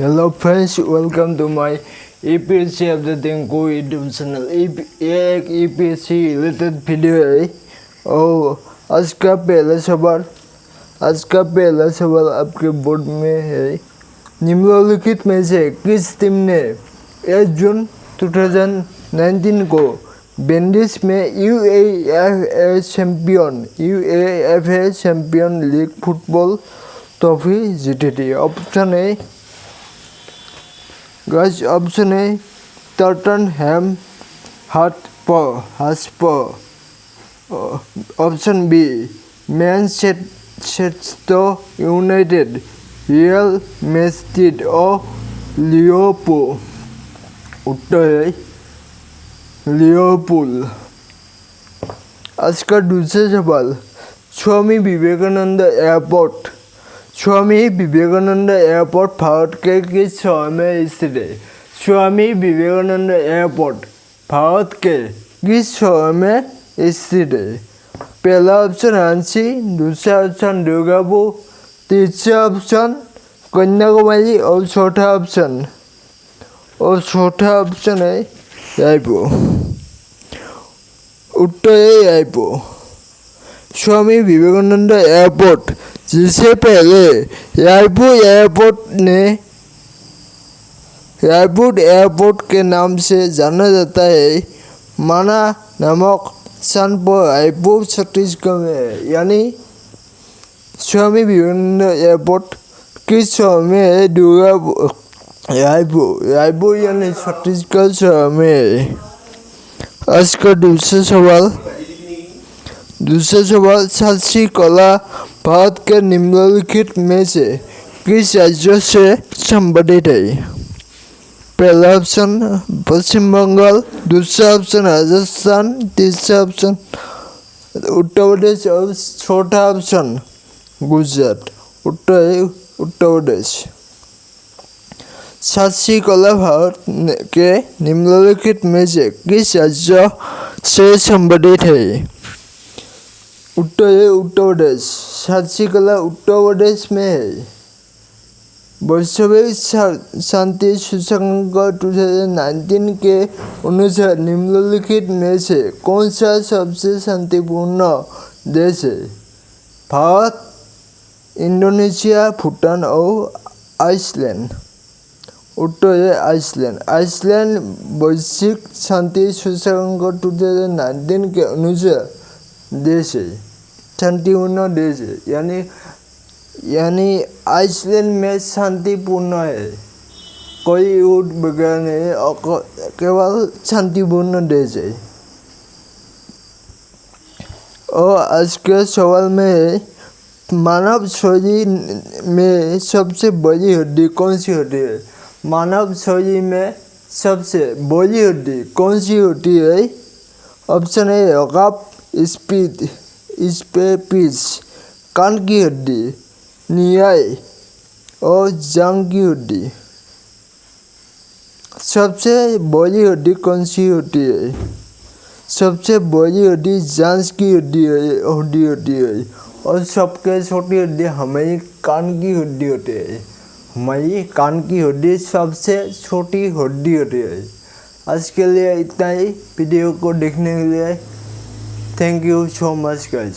Hello friends, welcome to my Upsc of the Rinku YouTube channel. ये एक UPSC related video है और आज का पहला सवाल आपके बोर्ड में है। निम्नलिखित में से किस टीम ने 1 जून 2019 को विंडीज में UEFA champion league football trophy जीती थी? Option A Tottenham Hotspur, option B Manchester United, Real Madrid और लिवरपूल। उत्तर है लिवरपूल। आज का दूसरा सवाल, स्वामी विवेकानंद एयरपोर्ट भारत के किस शहर में स्थित है? स्वामी विवेकानंद एयरपोर्ट भारत के किस शहर में स्थित है? पहला ऑप्शन रांची, दूसरा ऑप्शन दुर्गापुर, तीसरा ऑप्शन कन्याकुमारी और चौथा ऑप्शन है रायपुर। उत्तर है रायपुर। स्वामी विवेकानंद एयरपोर्ट, जिसे पहले रायपुर एयरपोर्ट के नाम से जाना जाता है, माना नामक स्थान पर रायपुर छत्तीसगढ़ में है। यानी स्वामी विवेकानंद एयरपोर्ट किस शहर में है? रायपुर यानी छत्तीसगढ़ शहर में है। आज का दूसरा सवाल, साहसी कला भारत के निम्नलिखित में से किस राज्य से संबंधित है? पहला ऑप्शन पश्चिम बंगाल, दूसरा ऑप्शन राजस्थान, तीसरा ऑप्शन उत्तर प्रदेश और चौथा ऑप्शन गुजरात। उत्तर है उत्तर प्रदेश। साहसी कला भारत के निम्नलिखित में से किस राज्य से संबंधित है? उत्तर है उत्तर प्रदेश। साहसी कला उत्तर प्रदेश में है। वैश्विक शांति सूचकांक 2019 के अनुसार निम्नलिखित में से कौन सा सबसे शांतिपूर्ण देश है? भारत, इंडोनेशिया, भूटान और आइसलैंड। उत्तर है आइसलैंड वैश्विक शांति सूचकांक 2019 के अनुसार देश है, शांतिपूर्ण देश है। यानी आइसलैंड में शांतिपूर्ण है, कोई युद्ध वगैरह नहीं और केवल शांतिपूर्ण देश है। और आज के सवाल में है, मानव शरीर में सबसे बड़ी हड्डी कौन सी होती है? मानव शरीर में सबसे बड़ी हड्डी कौन सी होती है? ऑप्शन है रॉप, स्पेपिस, कान की हड्डी, न्याय और जांघ की हड्डी। सबसे बड़ी हड्डी कौन सी होती है? सबसे बड़ी हड्डी जांघ की हड्डी होती है और सबके छोटी हड्डी हमारी कान की हड्डी होती है। हमारी कान की हड्डी सबसे छोटी हड्डी होती है। आज के लिए इतना ही। वीडियो को देखने के लिए thank you so much guys.